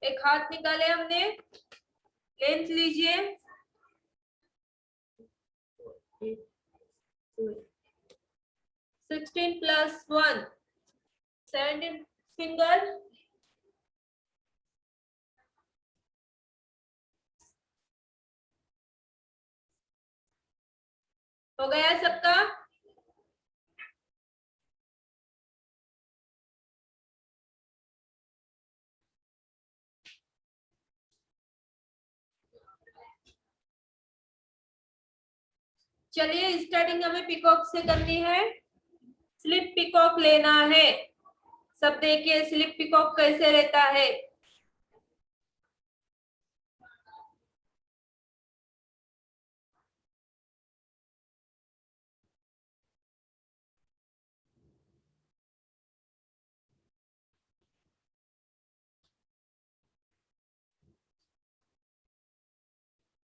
एक हाथ निकाले हमने, लेंथ लीजिए, 16 प्लस 1 17 फिंगर। हो गया सबका? चलिए स्टार्टिंग हमें पिकॉक से करनी है। स्लिप पिकॉक लेना है। सब देखिए स्लिप पिकॉक कैसे रहता है।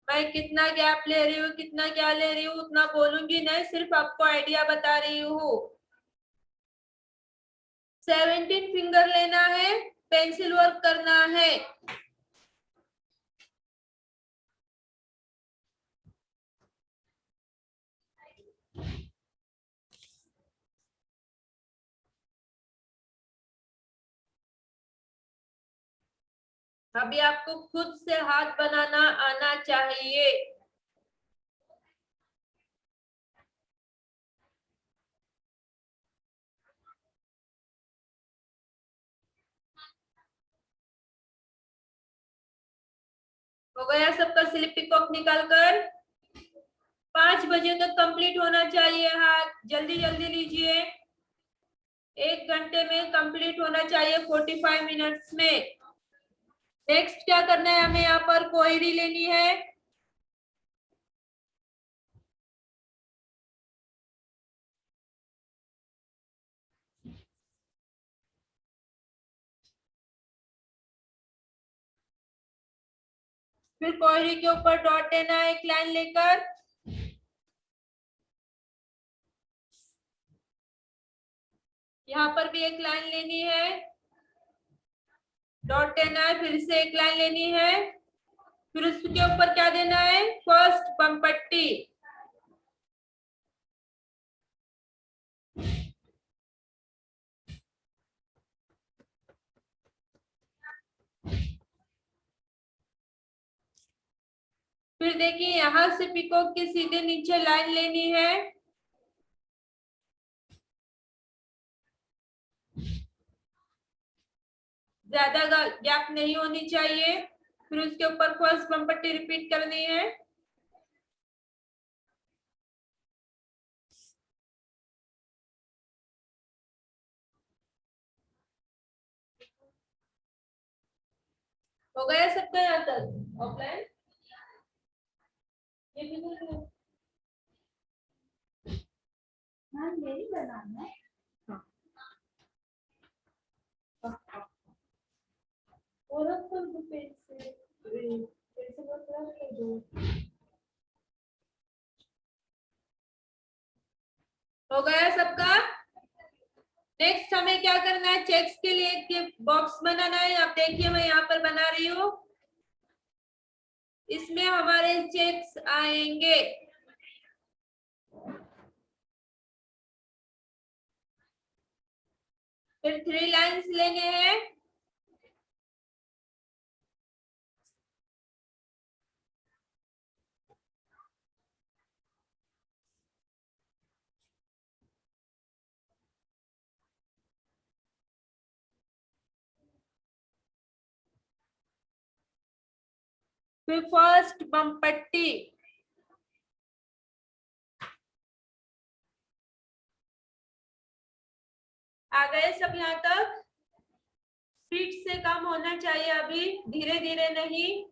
मैं कितना गैप ले रही हूँ, कितना क्या ले रही हूँ उतना बोलूंगी नहीं, सिर्फ आपको आइडिया बता रही हूँ। 17 फिंगर लेना है, पेंसिल वर्क करना है। अभी आपको खुद से हाथ बनाना आना चाहिए। हो गया सबका स्लिप पिकॉक निकाल कर? 5 बजे तक कंप्लीट होना चाहिए। हाथ जल्दी जल्दी लीजिए। 1 घंटे में कंप्लीट होना चाहिए, 45 मिनट्स में। नेक्स्ट क्या करना है हमें? यहाँ पर क्वेरी लेनी है। फिर क्वेरी के ऊपर डॉट देना है एक लाइन लेकर। यहाँ पर भी एक लाइन लेनी है, डॉट देना है, फिर से एक लाइन लेनी है, फिर उसके ऊपर क्या देना है? फर्स्ट बम पट्टी। फिर देखिए यहाँ से पिकॉक के सीधे नीचे लाइन लेनी है। ज्यादा गैप नहीं होनी चाहिए। फिर उसके ऊपर फर्स्ट बम पट्टी रिपीट करनी है। हो गया सबका यहाँ तक ऑफलाइन? ये भी नहीं मेरी बनाना है। और तो पेज से हो गया सबका? नेक्स्ट हमें क्या करना है? चेक्स के लिए एक बॉक्स बनाना है। आप देखिए मैं यहाँ पर बना रही हूँ। इसमें हमारे चेक्स आएंगे। फिर 3 लाइंस लेने हैं। फिर फर्स्ट बम पट्टी। आ गए सब यहाँ तक? स्पीड से काम होना चाहिए, अभी धीरे धीरे नहीं।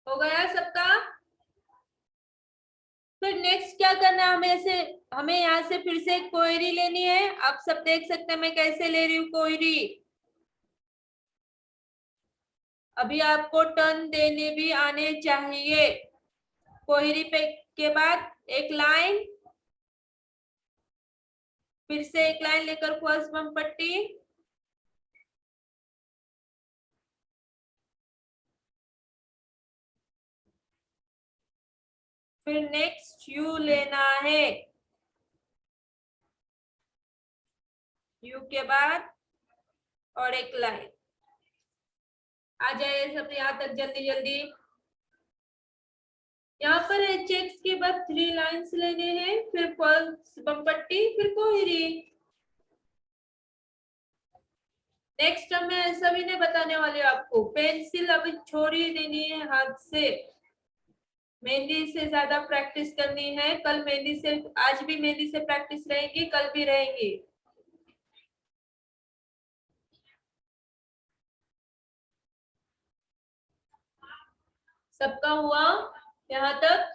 हो गया सबका? फिर नेक्स्ट क्या करना है, हमें यहाँ से फिर से एक क्वेरी लेनी है। आप सब देख सकते हैं मैं कैसे ले रही हूँ क्वेरी। अभी आपको टर्न देने भी आने चाहिए। क्वेरी पे के बाद एक लाइन, फिर से एक लाइन लेकर फर्स्ट बम पट्टी, फिर नेक्स्ट यू लेना है। यू के बाद और एक लाइन। आ जाए सब यहाँ तक जल्दी जल्दी। यहाँ पर चेक्स के बाद 3 लाइंस लेने हैं, फिर फर्स्ट बम पट्टी, फिर कोहरी। नेक्स्ट मैं ऐसा भी नहीं बताने वाली हूँ आपको। पेंसिल अभी छोड़ ही देनी है हाथ से। मेहंदी से ज्यादा प्रैक्टिस करनी है। कल मेहंदी से, आज भी मेहंदी से प्रैक्टिस रहेगी, कल भी रहेगी। सबका हुआ यहाँ तक?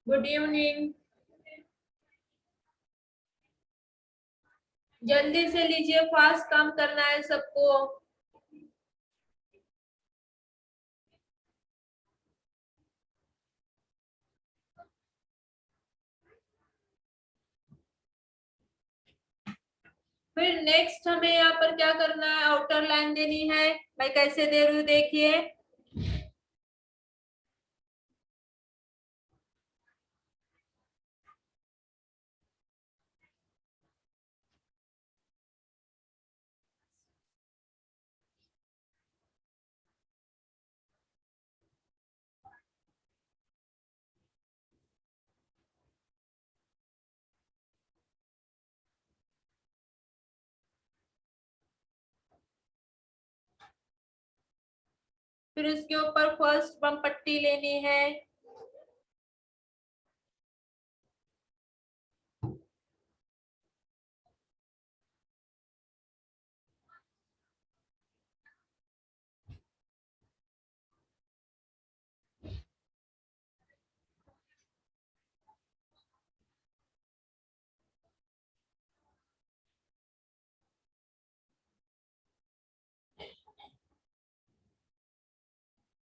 Good evening. जल्दी से लीजिए, फास्ट काम करना है सबको। फिर नेक्स्ट हमें यहाँ पर क्या करना है, आउटर लाइन देनी है। मैं कैसे दे रही हूँ देखिए। फिर उसके ऊपर फर्स्ट बम पट्टी लेनी है।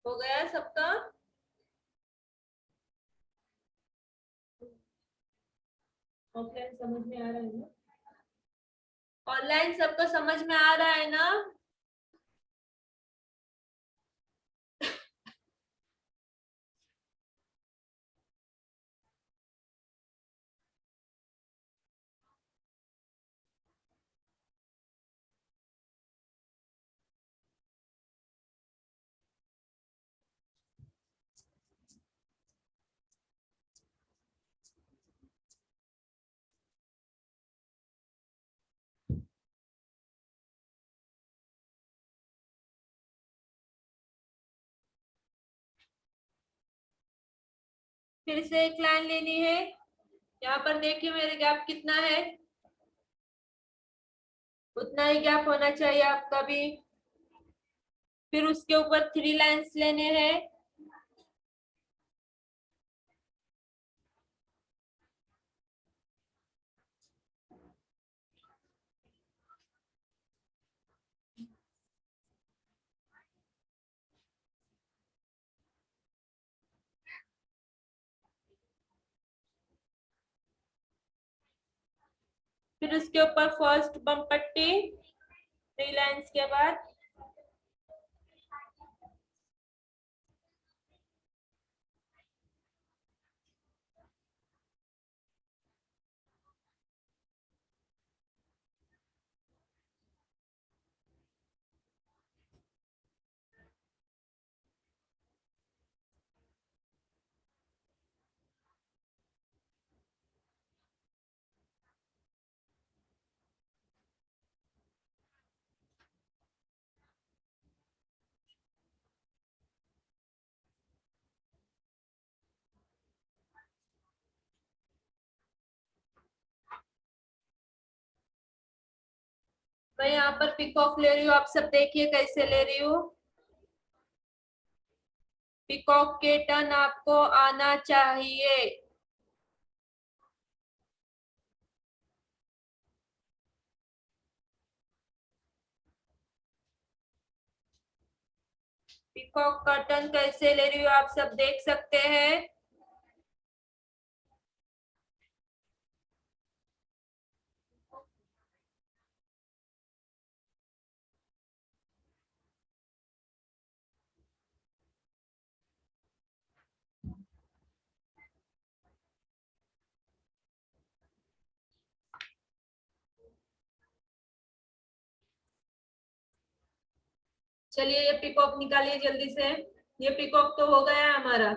हो गया सबका? ऑफलाइन समझ में आ रहा है ना? ऑनलाइन सबको समझ में आ रहा है ना? फिर से एक लाइन लेनी है। यहाँ पर देखिए मेरे गैप कितना है, उतना ही गैप होना चाहिए आपका भी। फिर उसके ऊपर 3 लाइंस लेने हैं। फिर उसके ऊपर फर्स्ट बम पट्टी 3 लाइंस के बाद। मैं यहाँ पर पिक ऑफ ले रही हूँ, आप सब देखिए कैसे ले रही हूँ। पीकॉक के टर्न आपको आना चाहिए। पीकॉक का टर्न कैसे ले रही हूँ आप सब देख सकते हैं। चलिए ये पीकॉक निकालिए जल्दी से। ये पीकॉक तो हो गया है हमारा।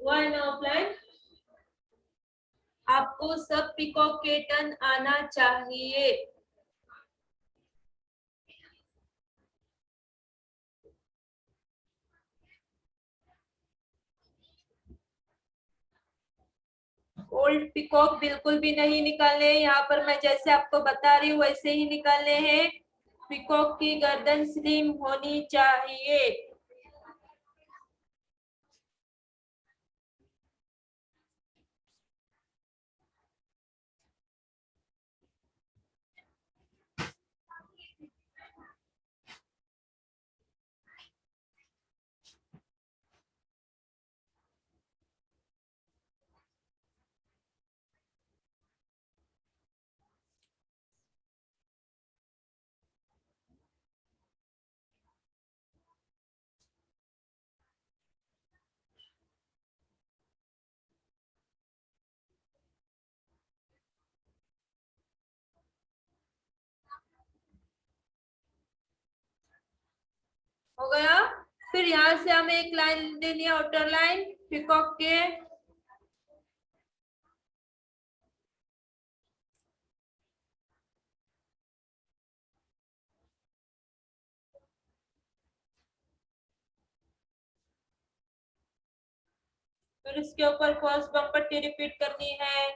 हुआ है ना ऑफलाइन। आपको सब पीकॉक के टर्न आना चाहिए। ओल्ड पीकॉक बिल्कुल भी नहीं निकालने। यहाँ पर मैं जैसे आपको बता रही हूँ वैसे ही निकालने हैं। पीकॉक की गर्दन स्लिम होनी चाहिए। हो गया। फिर यहाँ से हमें एक लाइन देनी है, आउटर लाइन पीकॉक के। फिर इसके ऊपर फर्स्ट बम पट्टी रिपीट करनी है।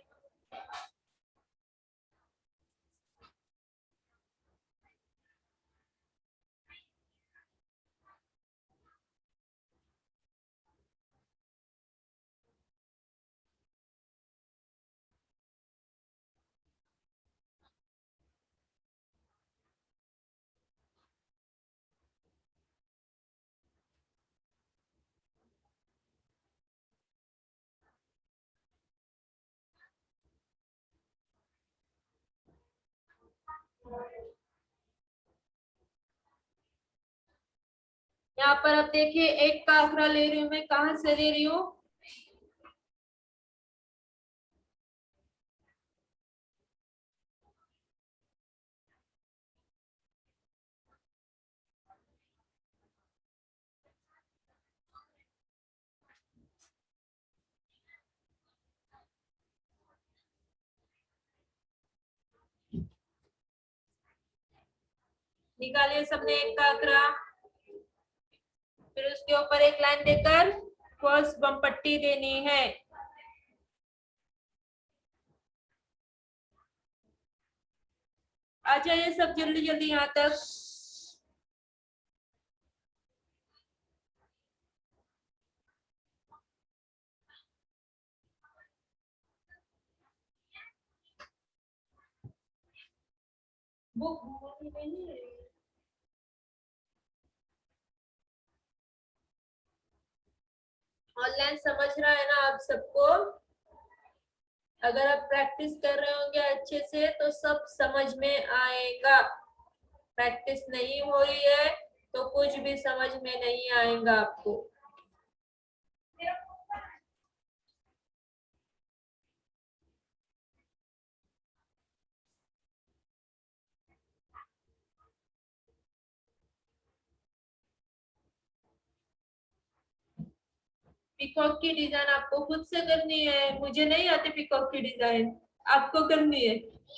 यहाँ पर अब देखिए एक का आखरा ले रही हूँ मैं। कहाँ से ले रही हूँ? निकालिए सबने एक का आखरा। फिर उसके ऊपर एक लाइन देकर फर्स्ट बम पट्टी देनी है। आ जाइए सब जल्दी जल्दी यहाँ तक। बुक ऑनलाइन समझ रहा है ना आप सबको? अगर आप प्रैक्टिस कर रहे होंगे अच्छे से तो सब समझ में आएगा। प्रैक्टिस नहीं हो रही है तो कुछ भी समझ में नहीं आएगा आपको। पीकॉक की डिजाइन आपको खुद से करनी है। मुझे नहीं आती पीकॉक की डिजाइन, आपको करनी है।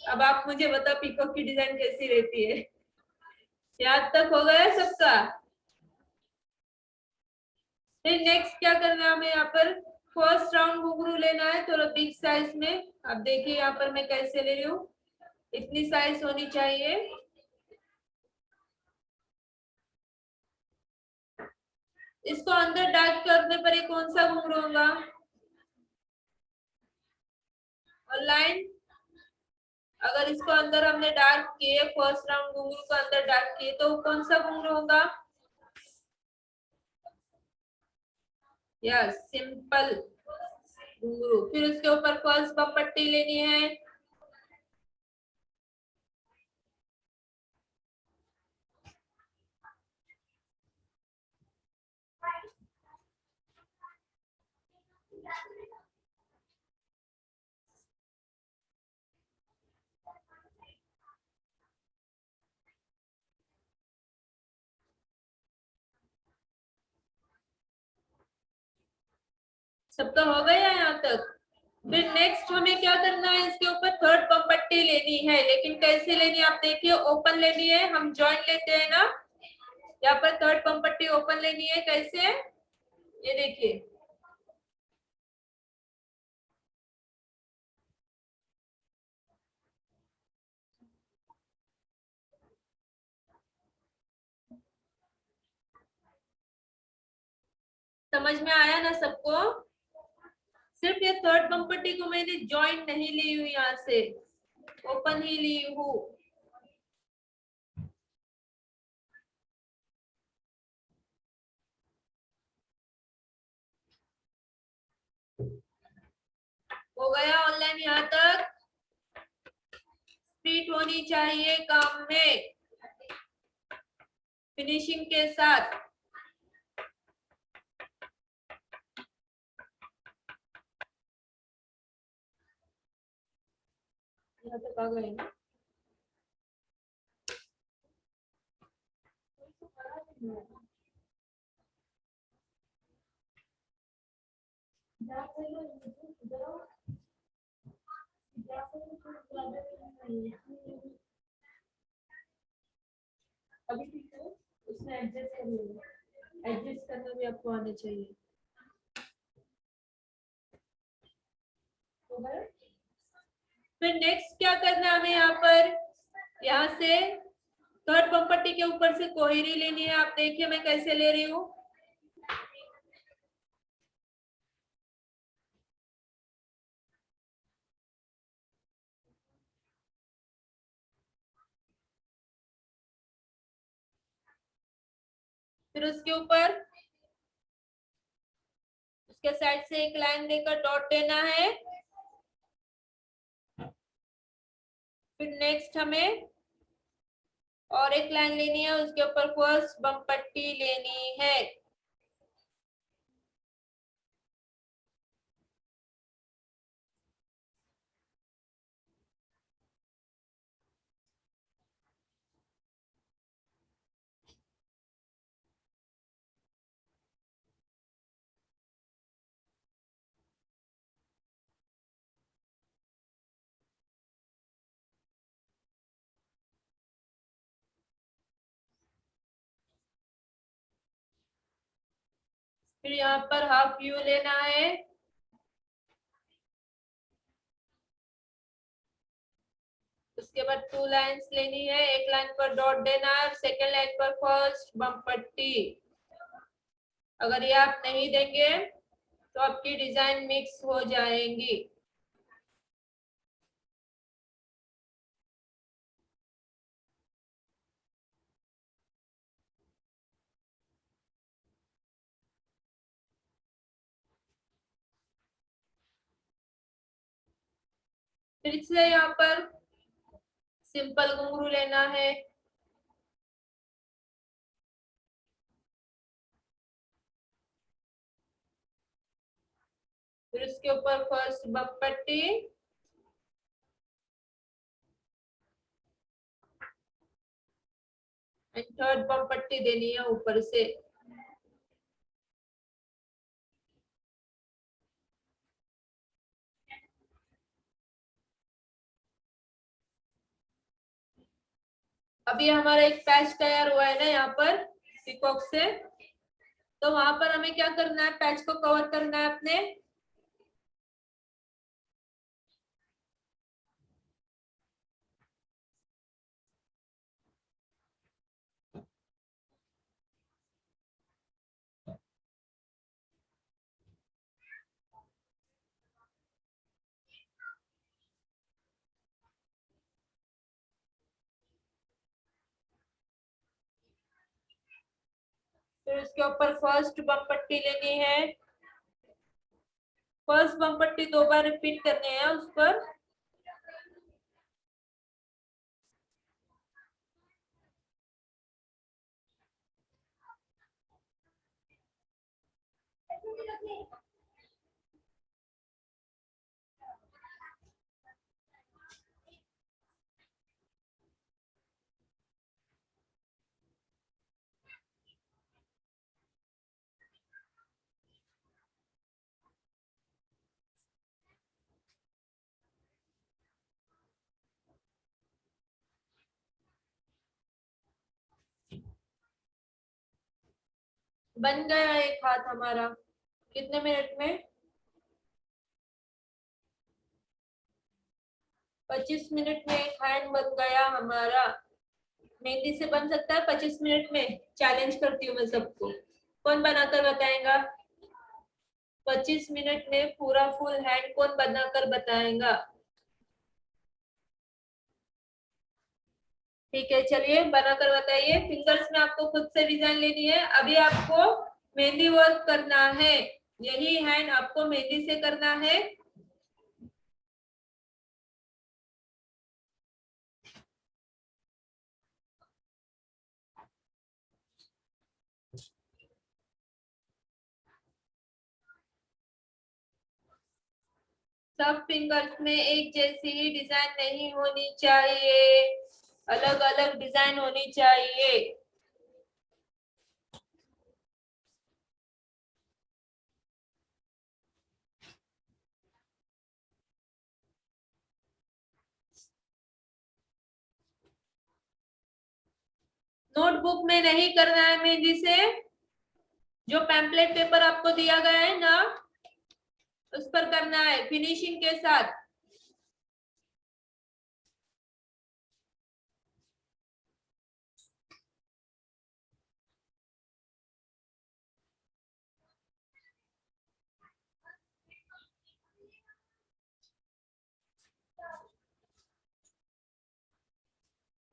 अब आप मुझे बताओ पीकॉक की डिजाइन कैसी रहती है। याद तक हो गया सबका? फिर नेक्स्ट क्या करना है हमें? यहाँ पर फर्स्ट राउंड घुंघरू लेना है थोड़ा बिग साइज में। अब देखिए यहाँ पर मैं कैसे ले रही हूँ। इतनी साइज होनी चाहिए। इसको अंदर डार्क करने पर ये कौन सा घुंघरू होगा? और लाइन, अगर इसको अंदर हमने डार्क किए, फर्स्ट राउंड घुंघरू को अंदर डार्क किए, तो कौन सा घुंघरू होगा? यस, सिंपल घुंघरू। फिर उसके ऊपर फर्स्ट बम पट्टी लेनी है। सब तो हो गया यहाँ तक। फिर नेक्स्ट हमें क्या करना है, इसके ऊपर थर्ड बम पट्टी लेनी है, लेकिन कैसे लेनी है आप देखिए। ओपन लेनी है, हम जॉइंट लेते हैं ना, यहाँ पर थर्ड बम पट्टी ओपन लेनी है। कैसे? ये देखिए, समझ में आया ना सबको? सिर्फ ये थर्ड बम पट्टी को मैंने जॉइंट नहीं ली हुई, यहाँ से ओपन ही ली हूँ। हो गया ऑनलाइन यहाँ तक? स्पीड होनी चाहिए काम में, फिनिशिंग के साथ। यहाँ तक आ गए ना? अभी ठीक है, उसमें एडजस्ट कर लेंगे। एडजस्ट करना भी आपको आना चाहिए। तो है, फिर नेक्स्ट क्या करना है हमें यहाँ पर, यहाँ से थर्ड बम पट्टी के ऊपर से कोहरी लेनी है। आप देखिए मैं कैसे ले रही हूँ। फिर उसके ऊपर उसके साइड से एक लाइन देकर डॉट देना है। फिर नेक्स्ट हमें और एक लाइन लेनी है, उसके ऊपर फर्स्ट बम पट्टी लेनी है। फिर यहाँ पर हाफ व्यू लेना है। उसके बाद टू लाइंस लेनी है, एक लाइन पर डॉट देना है, सेकेंड लाइन पर फर्स्ट बम पट्टी। अगर ये आप नहीं देंगे तो आपकी डिजाइन मिक्स हो जाएंगी। फिर से यहाँ पर सिंपल घुंघरू लेना है। फिर उसके ऊपर फर्स्ट बम पट्टी एंड थर्ड बम पट्टी देनी है ऊपर से। अभी हमारा एक पैच तैयार हुआ है ना यहाँ पर पीकॉक से, तो वहां पर हमें क्या करना है, पैच को कवर करना है अपने। फिर उसके ऊपर फर्स्ट बम पट्टी लेनी है। फर्स्ट बम पट्टी 2 बार रिपीट करनी है उस पर। बन गया एक हाथ हमारा। कितने मिनट में? 25 मिनट में एक हैंड बन गया हमारा। मेहंदी से बन सकता है 25 मिनट में? चैलेंज करती हूँ मैं सबको, कौन बनाकर बताएगा? 25 मिनट में पूरा फुल हैंड कौन बनाकर बताएगा? ठीक है, चलिए बनाकर बताइए। फिंगर्स में आपको खुद से डिजाइन लेनी है। अभी आपको मेहंदी वर्क करना है, यही हैंड आपको मेहंदी से करना है। सब फिंगर्स में एक जैसी ही डिजाइन नहीं होनी चाहिए, अलग अलग डिजाइन होनी चाहिए। नोटबुक में नहीं करना है मेहंदी से, जो पैम्पलेट पेपर आपको दिया गया है ना, उस पर करना है फिनिशिंग के साथ।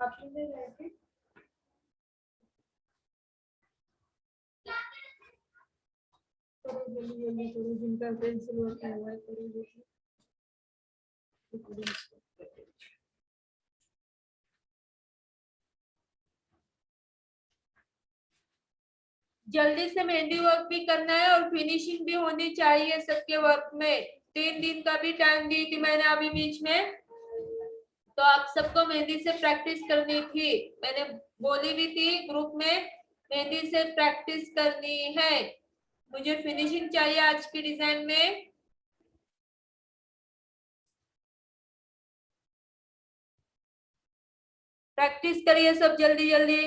आपने करो जल्दी जल्दी करो, जिनका पेंसिल वर्क हुआ है करो जल्दी। जल्दी से मेहंदी वर्क भी करना है और फिनिशिंग भी होनी चाहिए सबके वर्क में। 3 दिन का भी टाइम दी थी मैंने अभी बीच में, तो आप सबको मेहंदी से प्रैक्टिस करनी थी। मैंने बोली भी थी ग्रुप में, मेहंदी से प्रैक्टिस करनी है। मुझे फिनिशिंग चाहिए आज की डिजाइन में। प्रैक्टिस करिए सब जल्दी जल्दी।